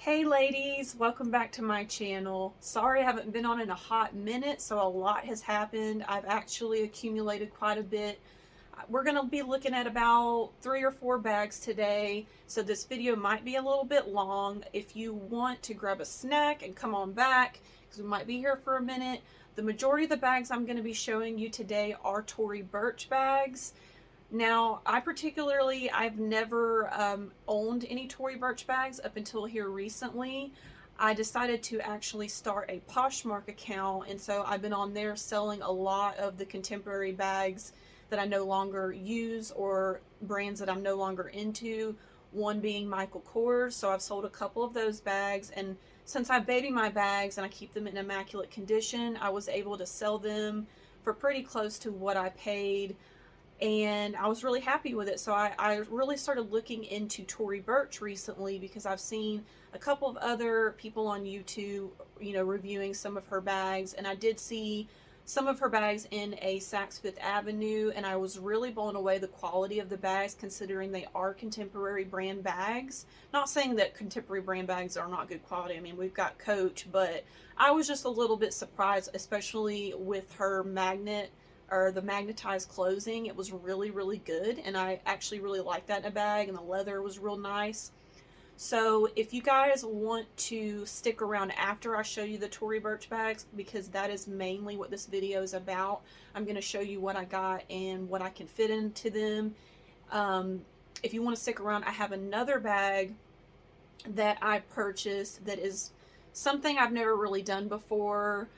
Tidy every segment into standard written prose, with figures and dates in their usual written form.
Hey ladies, welcome back to my channel. Sorry I haven't been on in a hot minute, so a lot has happened. I've actually accumulated quite a bit. We're going to be looking at about 3 or 4 bags today, so this video might be a little bit long. If you want to grab a snack and come on back, because we might be here for a minute, the majority of the bags I'm going to be showing you today are Tory Burch bags. Now, I've never owned any Tory Burch bags up until here recently. I decided to actually start a POSHMARK account, and so I've been on there selling a lot of the contemporary bags that I no longer use or brands that I'm no longer into, one being Michael Kors. So I've sold a couple of those bags, and since I baby my bags and I keep them in immaculate condition, I was able to sell them for pretty close to what I paid, and I was really happy with it. So I really started looking into Tory Burch recently because I've seen a couple of other people on YouTube, reviewing some of her bags, and I did see some of her bags in a Saks Fifth Avenue, and I was really blown away the quality of the bags considering they are contemporary brand bags. Not saying that contemporary brand bags are not good quality. I mean, we've got Coach, but I was just a little bit surprised, especially with her magnet or the magnetized closing. It was really, really good, and I actually really liked that in a bag, and the leather was real nice. So if you guys want to stick around after I show you the Tory Burch bags, because that is mainly what this video is about, I'm going to show you what I got and what I can fit into them. If you want to stick around, I have another bag that I purchased that is something I've never really done before,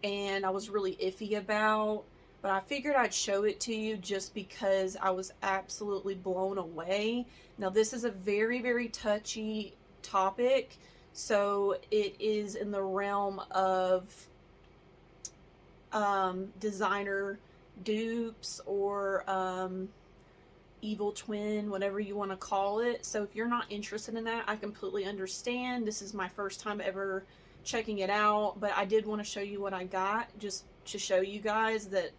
and I was really iffy about, but I figured I'd show it to you just because I was absolutely blown away. Now, this is a very, very touchy topic, so it is in the realm of designer dupes or evil twin, whatever you want to call it. So if you're not interested in that, I completely understand. This is my first time ever checking it out, but I did want to show you what I got, just to show you guys that,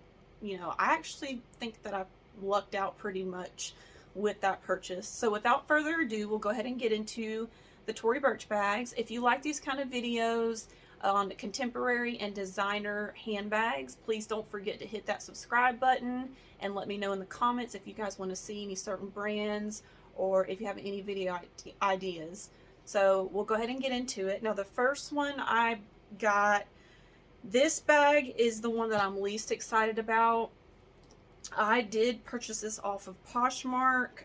I actually think that I lucked out pretty much with that purchase. So without further ado, we'll go ahead and get into the Tory Burch bags. If you like these kind of videos on contemporary and designer handbags, please don't forget to hit that subscribe button and let me know in the comments if you guys want to see any certain brands or if you have any video ideas. So we'll go ahead and get into it. Now, the first one I got, this bag is the one that I'm least excited about. I did purchase this off of Poshmark.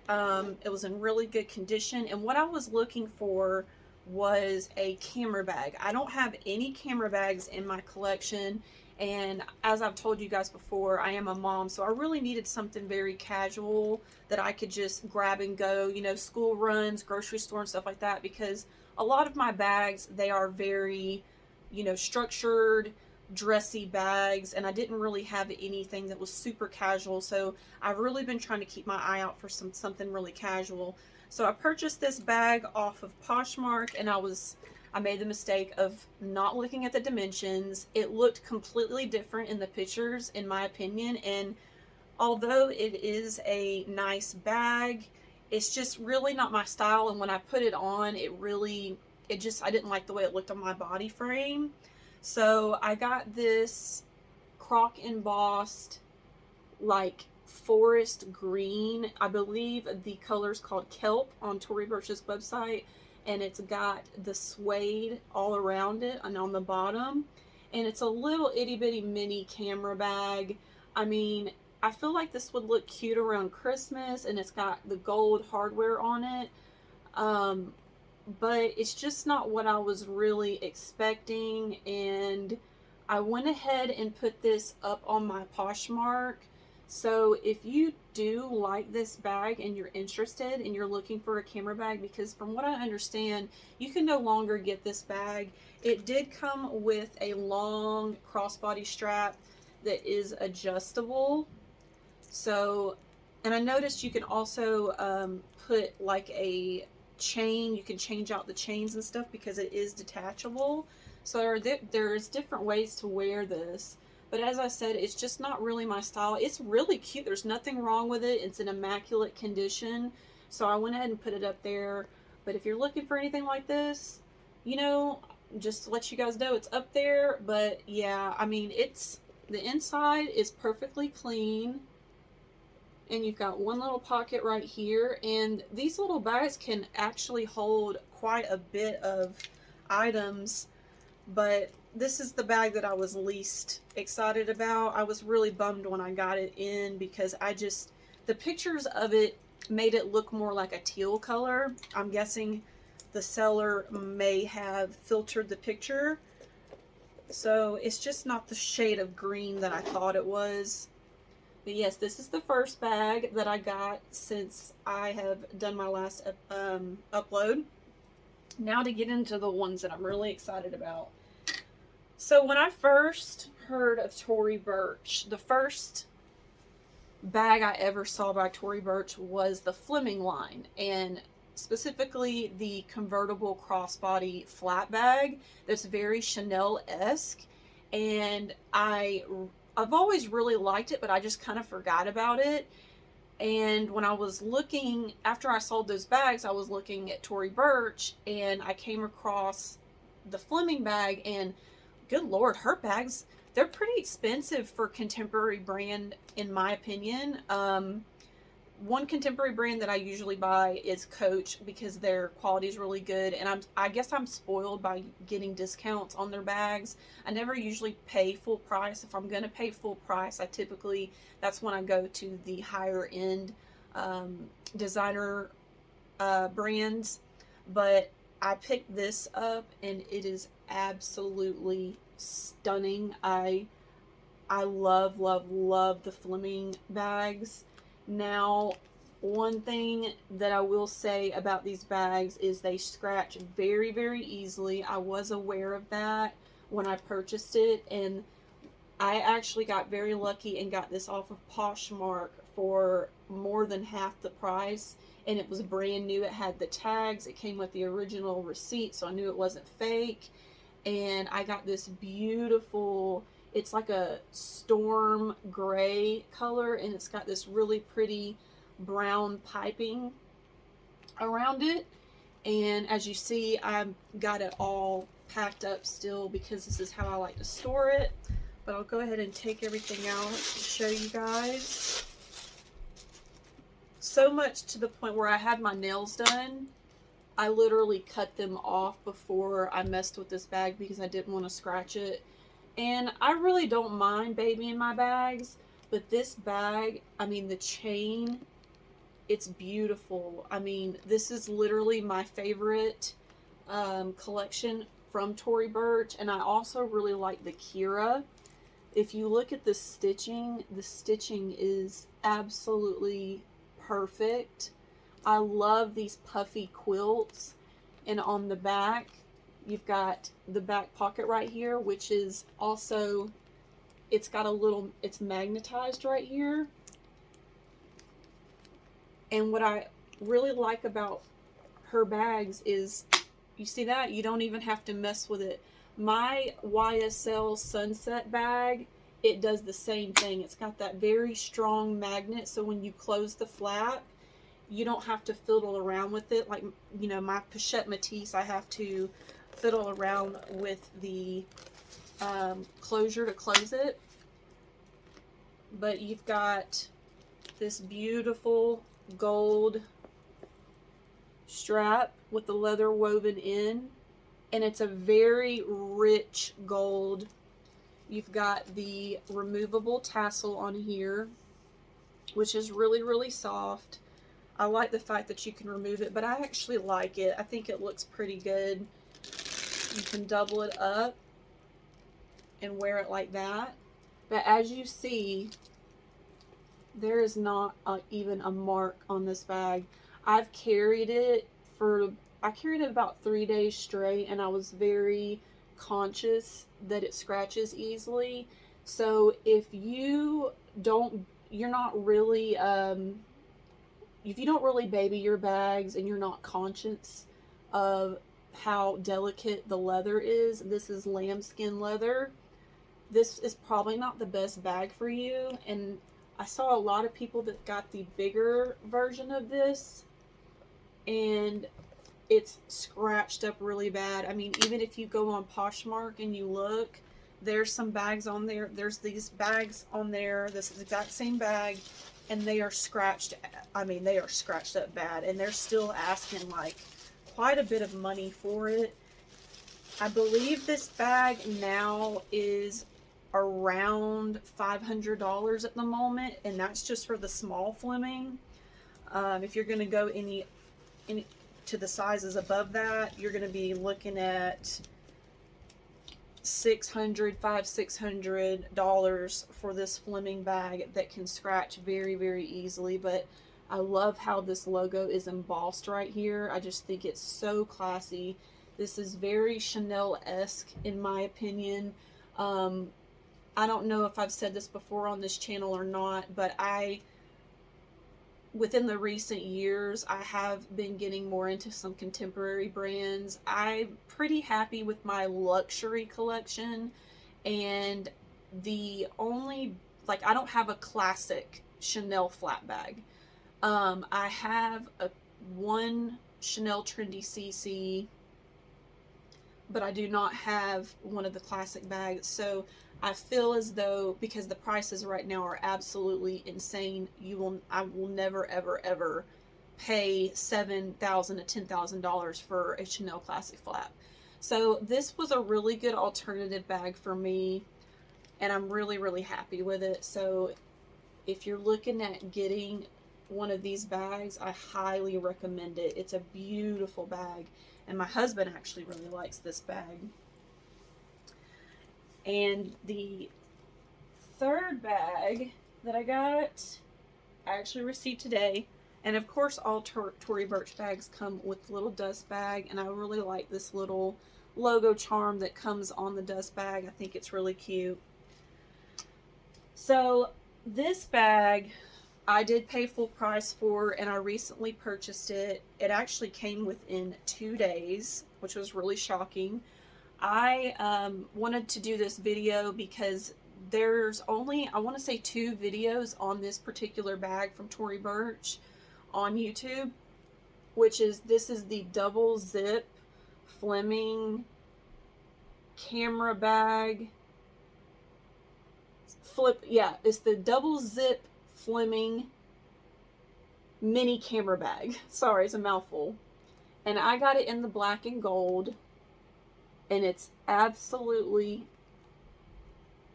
It was in really good condition, and what I was looking for was a camera bag. I don't have any camera bags in my collection, and as I've told you guys before, I am a mom, so I really needed something very casual that I could just grab and go, school runs, grocery store and stuff like that, because a lot of my bags, they are very, structured, dressy bags, and I didn't really have anything that was super casual. So I've really been trying to keep my eye out for something really casual. So I purchased this bag off of Poshmark, and I made the mistake of not looking at the dimensions. It looked completely different in the pictures, in my opinion, and although it is a nice bag, it's just really not my style, and when I put it on, I didn't like the way it looked on my body frame. So I got this croc embossed, like, forest green. I believe the color's called Kelp on Tory Burch's website, and it's got the suede all around it and on the bottom, and it's a little itty-bitty mini camera bag. I mean, I feel like this would look cute around Christmas, and it's got the gold hardware on it, but it's just not what I was really expecting, and I went ahead and put this up on my Poshmark. So if you do like this bag and you're interested and you're looking for a camera bag, because from what I understand, you can no longer get this bag. It did come with a long crossbody strap that is adjustable. So, and I noticed you can also put like a chain. You can change out the chains and stuff because it is detachable. So there's different ways to wear this. But as I said, it's just not really my style. It's really cute. There's nothing wrong with it. It's in immaculate condition. So I went ahead and put it up there. But if you're looking for anything like this, you know, just to let you guys know, it's up there. But yeah, I mean, it's, the inside is perfectly clean. And you've got one little pocket right here. And these little bags can actually hold quite a bit of items. But this is the bag that I was least excited about. I was really bummed when I got it in because the pictures of it made it look more like a teal color. I'm guessing the seller may have filtered the picture. So it's just not the shade of green that I thought it was. But yes, this is the first bag that I got since I have done my last upload. Now to get into the ones that I'm really excited about. So when I first heard of Tory Burch, the first bag I ever saw by Tory Burch was the Fleming line, and specifically the convertible crossbody flat bag that's very Chanel-esque. And I've always really liked it, but I just kind of forgot about it. And when I was looking, after I sold those bags, I was looking at Tory Burch, and I came across the Fleming bag, and good Lord, her bags, they're pretty expensive for contemporary brand, in my opinion. One contemporary brand that I usually buy is Coach because their quality is really good, and I guess I'm spoiled by getting discounts on their bags. I never usually pay full price. If I'm going to pay full price, that's when I go to the higher end designer brands. But I picked this up and it is absolutely stunning. I love, love, love the Fleming bags. Now, one thing that I will say about these bags is they scratch very, very easily. I was aware of that when I purchased it, and I actually got very lucky and got this off of POSHMARK for more than half the price, and it was brand new. It had the tags, it came with the original receipt, so I knew it wasn't fake. And I got this beautiful, it's like a storm gray color, and it's got this really pretty brown piping around it. And as you see, I've got it all packed up still because this is how I like to store it. But I'll go ahead and take everything out to show you guys. So much to the point where I had my nails done. I literally cut them off before I messed with this bag because I didn't want to scratch it. And I really don't mind babying my bags, but this bag, I mean, the chain, it's beautiful. I mean, this is literally my favorite collection from Tory Burch, and I also really like the Kira. If you look at the stitching is absolutely perfect. I love these puffy quilts, and on the back, you've got the back pocket right here, which is also, it's magnetized right here. And what I really like about her bags is, you see that? You don't even have to mess with it. My YSL Sunset bag, it does the same thing. It's got that very strong magnet, so when you close the flap, you don't have to fiddle around with it. Like, you know, my Pochette Matisse, I have to fiddle around with the closure to close it. But you've got this beautiful gold strap with the leather woven in, and it's a very rich gold. You've got the removable tassel on here, which is really, really soft. I like the fact that you can remove it, but I actually like it. I think it looks pretty good. You can double it up and wear it like that. But as you see, there is not even a mark on this bag. I've carried it about 3 days straight, and I was very conscious that it scratches easily. So if you don't really baby your bags and you're not conscious of how delicate the leather is, this is lambskin leather, this is probably not the best bag for you. And I saw a lot of people that got the bigger version of this, and it's scratched up really bad. I mean, even if you go on Poshmark and you look, there's some bags on there. There's these bags on there. This is the exact same bag, and they are scratched. I mean, they are scratched up bad, and they're still asking like quite a bit of money for it. I believe this bag now is around $500 at the moment, and that's just for the small Fleming. If you're going to go any to the sizes above that, you're going to be looking at $600 for this Fleming bag that can scratch very, very easily. But I love how this logo is embossed right here. I just think it's so classy. This is very Chanel-esque in my opinion. I don't know if I've said this before on this channel or not, but within the recent years, I have been getting more into some contemporary brands. I'm pretty happy with my luxury collection, and the only, like, I don't have a classic Chanel flat bag. I have one Chanel Trendy CC, but I do not have one of the classic bags. So I feel as though, because the prices right now are absolutely insane, I will never ever ever pay $7,000 to $10,000 for a Chanel classic flap. So this was a really good alternative bag for me, and I'm really, really happy with it. So if you're looking at getting one of these bags, I highly recommend it. It's a beautiful bag, and my husband actually really likes this bag. And the third bag that I got, I actually received today. And of course, all Tory Burch bags come with a little dust bag, and I really like this little logo charm that comes on the dust bag. I think it's really cute. So this bag, I did pay full price for, and I recently purchased it. It actually came within 2 days, which was really shocking. I wanted to do this video because there's only, I want to say, 2 videos on this particular bag from Tory Burch on YouTube, which is, this is the double zip Fleming camera bag. It's the double zip Fleming mini camera bag. Sorry, it's a mouthful. And I got it in the black and gold, and it's absolutely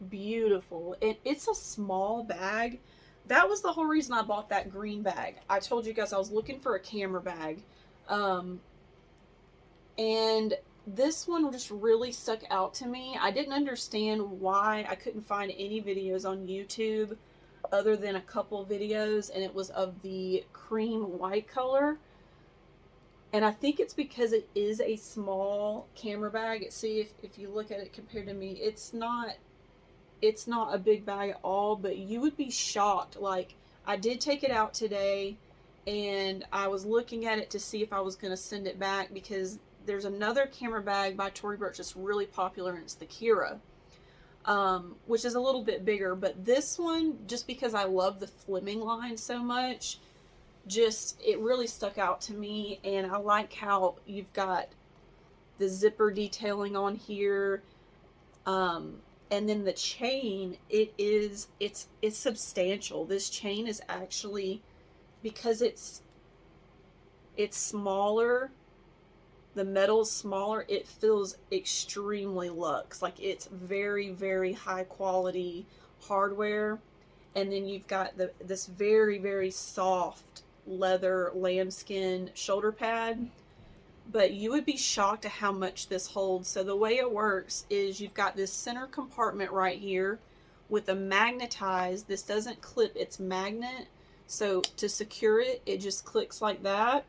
beautiful. It's a small bag. That was the whole reason I bought that green bag. I told you guys I was looking for a camera bag. And this one just really stuck out to me. I didn't understand why I couldn't find any videos on YouTube other than a couple videos, and it was of the cream white color. And I think it's because it is a small camera bag. See, if you look at it compared to me, it's not a big bag at all, but you would be shocked. Like, I did take it out today, and I was looking at it to see if I was going to send it back, because there's another camera bag by Tory Burch that's really popular, and it's the Kira, which is a little bit bigger. But this one, just because I love the Fleming line so much, it really stuck out to me. And I like how you've got the zipper detailing on here, and then the chain, it's substantial. This chain is actually, because it's smaller, the metal is smaller, it feels extremely luxe. Like, it's very, very high quality hardware. And then you've got this very, very soft leather lambskin shoulder pad. But you would be shocked at how much this holds. So the way it works is you've got this center compartment right here with a magnetized, this doesn't clip, it's magnet. So to secure it, it just clicks like that.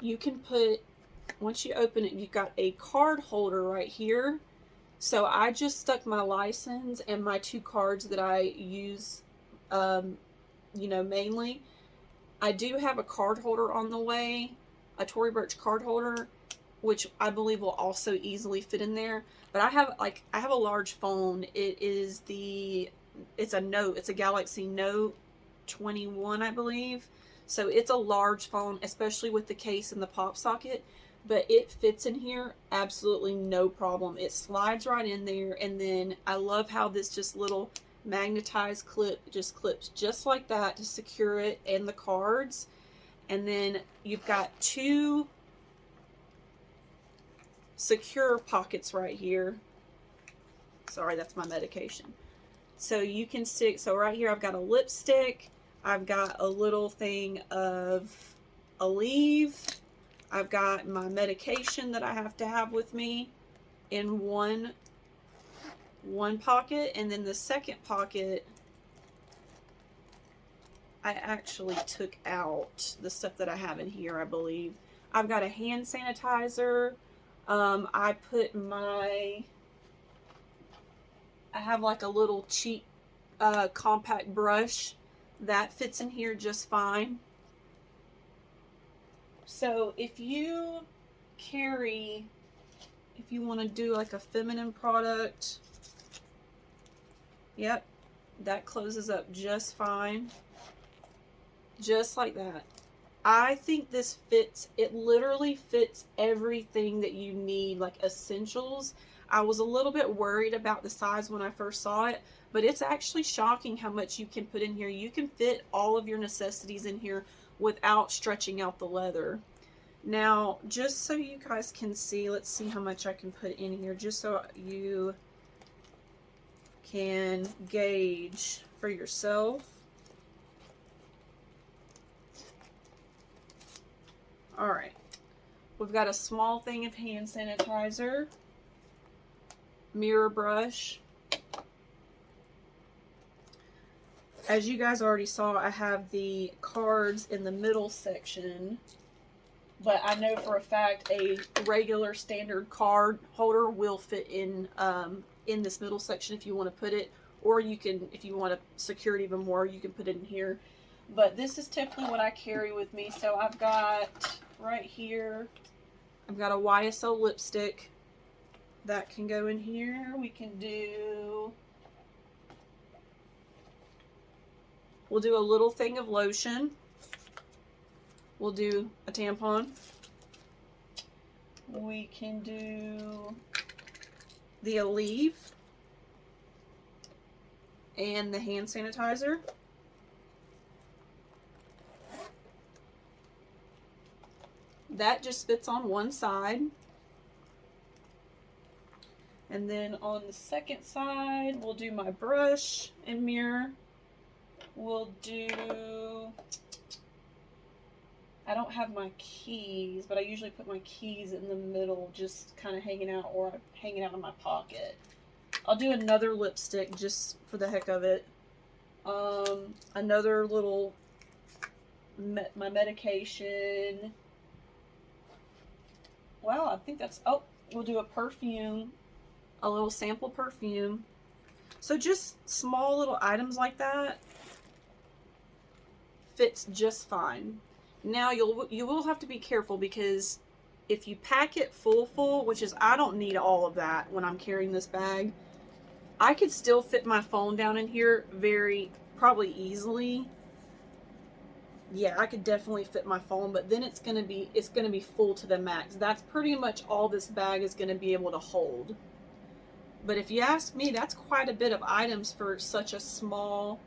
You can put, once you open it, you've got a card holder right here. So I just stuck my license and my 2 cards that I use, mainly. I do have a card holder on the way, a Tory Burch card holder, which I believe will also easily fit in there. But I have a large phone. It's a Galaxy Note 21, I believe. So it's a large phone, especially with the case and the pop socket, but it fits in here absolutely no problem. It slides right in there, and then I love how this just little magnetized clip just clips just like that to secure it and the cards. And then you've got two secure pockets right here. Sorry, that's my medication. So you can stick, so right here I've got a lipstick, I've got a little thing of Aleve, I've got my medication that I have to have with me in one pocket, and then the second pocket I actually took out the stuff that I have in here, I believe. I've got a hand sanitizer. I put my, I have like a little cheap compact brush that fits in here just fine. So if you carry, if you want to do like a feminine product, yep, that closes up just fine. Just like that. I think this fits, it literally fits everything that you need, like essentials. I was a little bit worried about the size when I first saw it, but it's actually shocking how much you can put in here. You can fit all of your necessities in here without stretching out the leather. Now, just so you guys can see, let's see how much I can put in here, just so you can gauge for yourself. All right, we've got a small thing of hand sanitizer, mirror brush. As you guys already saw, I have the cards in the middle section, but I know for a fact a regular standard card holder will fit in this middle section if you want to put it, or you can, if you want to secure it even more, you can put it in here. But this is typically what I carry with me. So I've got right here, I've got a YSL lipstick that can go in here. We can do, we'll do a little thing of lotion. We'll do a tampon. We can do the Aleve and the hand sanitizer. That just fits on one side. And then on the second side, we'll do my brush and mirror. We'll do, I don't have my keys, but I usually put my keys in the middle, just kind of hanging out, or hanging out in my pocket. I'll do another lipstick just for the heck of it. Another little, my medication. Well, I think that's, oh, we'll do a perfume, a little sample perfume. So just small little items like that fits just fine. Now you will have to be careful, because if you pack it full, which is, I don't need all of that when I'm carrying this bag. I could still fit my phone down in here probably easily. Yeah, I could definitely fit my phone, but then it's gonna be full to the max. That's pretty much all this bag is gonna be able to hold. But if you ask me, that's quite a bit of items for such a small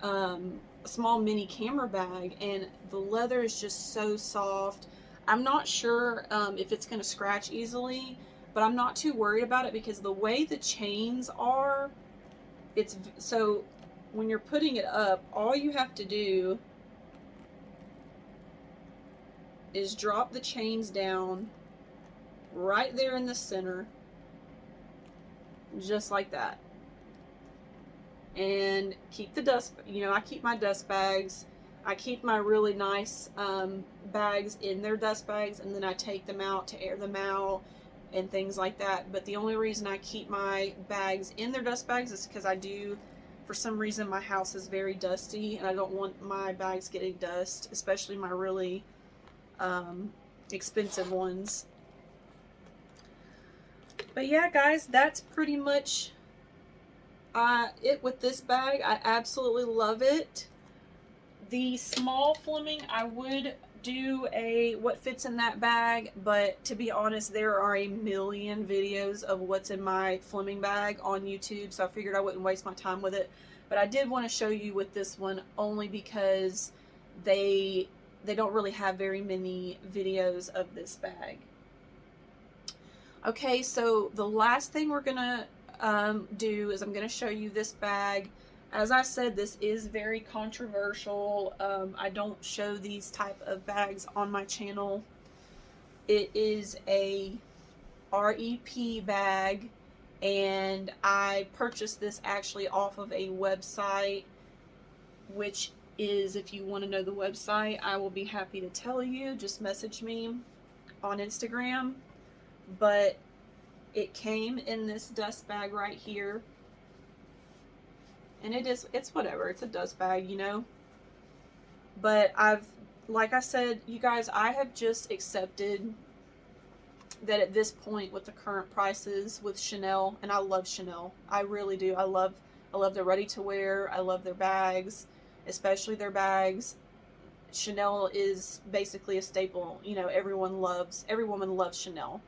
mini camera bag, and the leather is just so soft. I'm not sure if it's gonna scratch easily, but I'm not too worried about it, because the way the chains are, it's so when you're putting it up, all you have to do is drop the chains down right there in the center, just like that, and keep the dust, I keep my dust bags, I keep my really nice bags in their dust bags, and then I take them out to air them out and things like that. But the only reason I keep my bags in their dust bags is because I do, for some reason, my house is very dusty, and I don't want my bags getting dust, especially my really expensive ones. But yeah, guys, that's pretty much it with this bag. I absolutely love it. The small Fleming, I would do a what fits in that bag, but to be honest, there are a million videos of what's in my Fleming bag on YouTube, so I figured I wouldn't waste my time with it. But I did want to show you with this one only because they don't really have very many videos of this bag. Okay, so the last thing we're gonna do is I'm gonna show you this bag. As I said, this is very controversial. I don't show these type of bags on my channel. It is a REP bag, and I purchased this actually off of a website, which is, if you want to know the website, I will be happy to tell you. Just message me on Instagram. But it came in this dust bag right here. And it's whatever, it's a dust bag, you know. But like I said, you guys, I have just accepted that at this point with the current prices with Chanel, and I love Chanel, I really do. I love their ready to wear. I love their bags, especially their bags. Chanel is basically a staple. You know, every woman loves Chanel.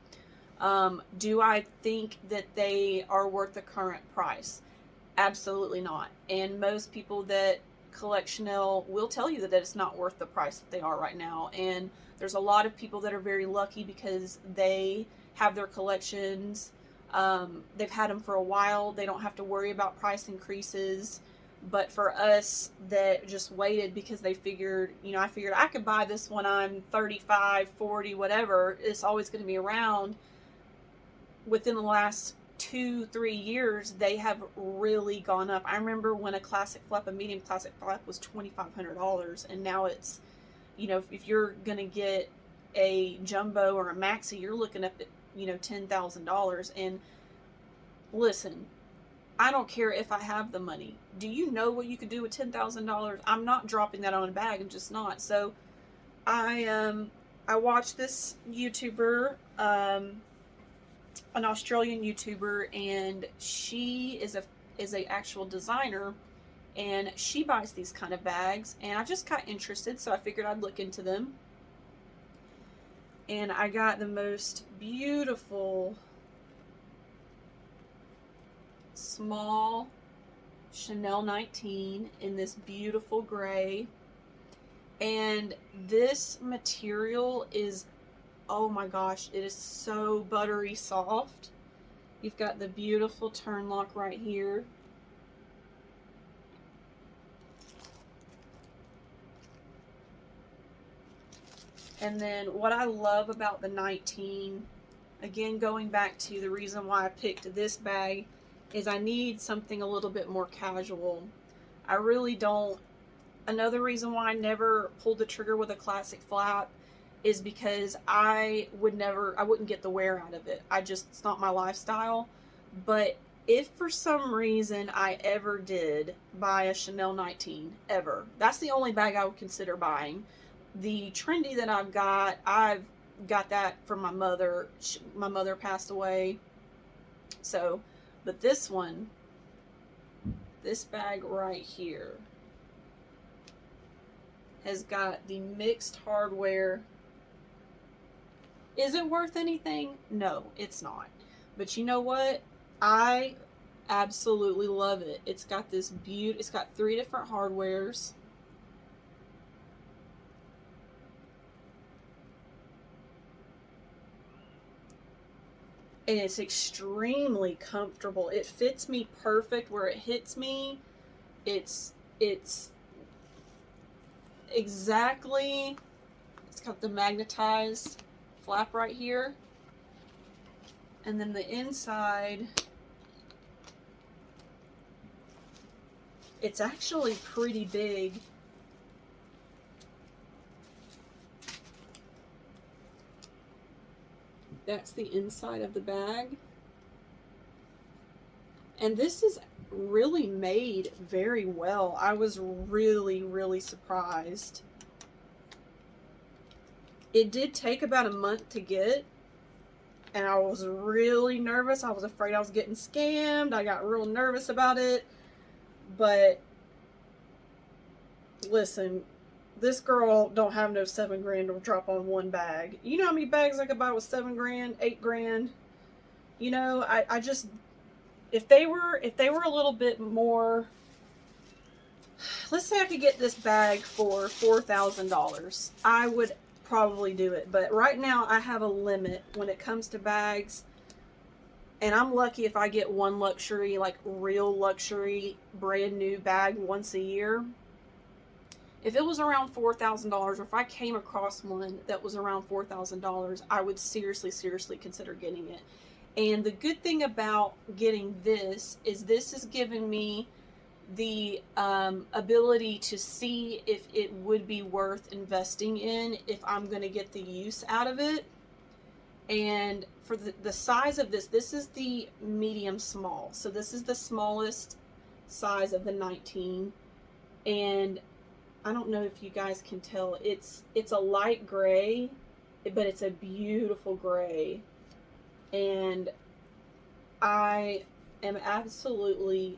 Do I think that they are worth the current price? Absolutely not. And most people that collect Chanel will tell you that it's not worth the price that they are right now. And there's a lot of people that are very lucky because they have their collections. They've had them for a while. They don't have to worry about price increases. But for us that just waited because they figured, you know, I figured I could buy this when I'm 35, 40, whatever. It's always going to be around. Within the last 2-3 years, they have really gone up. I remember when a classic flap, a medium classic flap, was $2,500, and now it's, you know, if you're gonna get a jumbo or a maxi, you're looking up at, you know, $10,000. And listen, I don't care if I have the money. Do you know what you could do with $10,000? I'm not dropping that on a bag. I'm just not. So I watched this YouTuber, an Australian YouTuber, and she is a actual designer, and she buys these kind of bags, and I just got interested, so I figured I'd look into them. And I got the most beautiful small Chanel 19 in this beautiful gray, and this material is, oh my gosh, it is so buttery soft. You've got the beautiful turn lock right here. And then what I love about the 19, again going back to the reason why I picked this bag, is I need something a little bit more casual. I really don't. Another reason why I never pulled the trigger with a classic flap is because I wouldn't get the wear out of it. It's not my lifestyle. But if for some reason I ever did buy a Chanel 19, ever, that's the only bag I would consider buying. The trendy that I've got that from my mother. My mother passed away. So, but this one, this bag right here, has got the mixed hardware. Is it worth anything? No, it's not. But you know what? I absolutely love it. It's got this it's got 3 different hardwares. And it's extremely comfortable. It fits me perfect where it hits me. It's exactly, it's got the magnetized flap right here. And then the inside, it's actually pretty big. That's the inside of the bag. And this is really made very well. I was really, really surprised. It did take about a month to get, and I was really nervous. I was afraid I was getting scammed. I got real nervous about it. But listen, this girl don't have no 7 grand to drop on one bag. You know how many bags I could buy with 7 grand, 8 grand? You know, I just, if they were a little bit more, let's say I could get this bag for $4,000, I would probably do it. But right now I have a limit when it comes to bags, and I'm lucky if I get one luxury, like real luxury brand new bag once a year. If it was around $4,000, or if I came across one that was around $4,000, I would seriously consider getting it. And the good thing about getting this is giving me the ability to see if it would be worth investing in, if I'm going to get the use out of it. And for the size of this is the medium small. So this is the smallest size of the 19. And I don't know if you guys can tell, it's a light gray, but it's a beautiful gray. And I am absolutely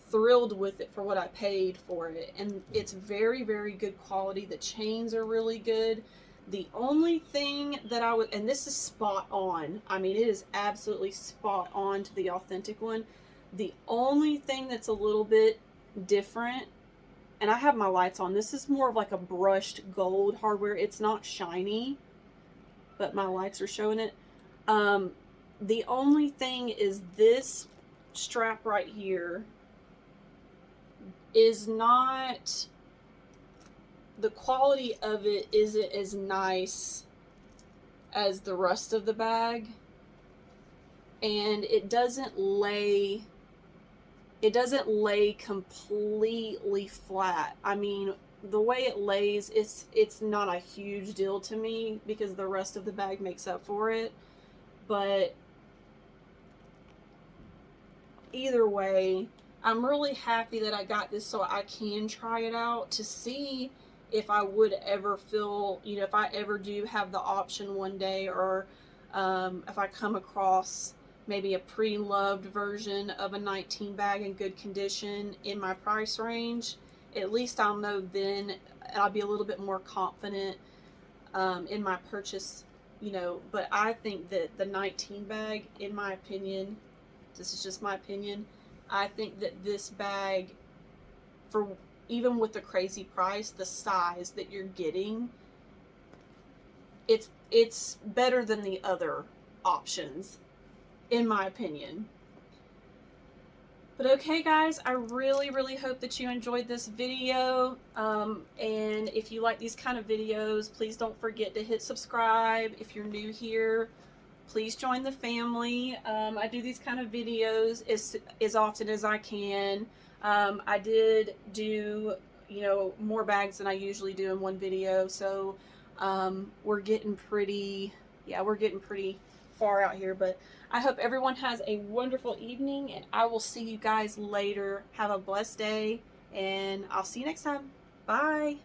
thrilled with it for what I paid for it. And it's very good quality. The chains are really good. The only thing that I would, and this is spot on, I mean, it is absolutely spot on to the authentic one. The only thing that's a little bit different, and I have my lights on, this is more of like a brushed gold hardware. It's not shiny, but my lights are showing it. The only thing is this strap right here is not, the quality of it isn't as nice as the rest of the bag, and it doesn't lay completely flat. I mean, the way it lays, it's not a huge deal to me because the rest of the bag makes up for it. But either way, I'm really happy that I got this so I can try it out to see if I would ever feel, you know, if I ever do have the option one day, or if I come across maybe a pre-loved version of a 19 bag in good condition in my price range, at least I'll know then. I'll be a little bit more confident in my purchase, you know. But I think that the 19 bag, in my opinion, this is just my opinion, I think that this bag, for even with the crazy price, the size that you're getting, it's better than the other options, in my opinion. But okay guys, I really hope that you enjoyed this video, and if you like these kind of videos, please don't forget to hit subscribe. If you're new here, please join the family. I do these kind of videos as often as I can. I did do, you know, more bags than I usually do in one video, so we're getting pretty far out here. But I hope everyone has a wonderful evening, and I will see you guys later. Have a blessed day, and I'll see you next time. Bye.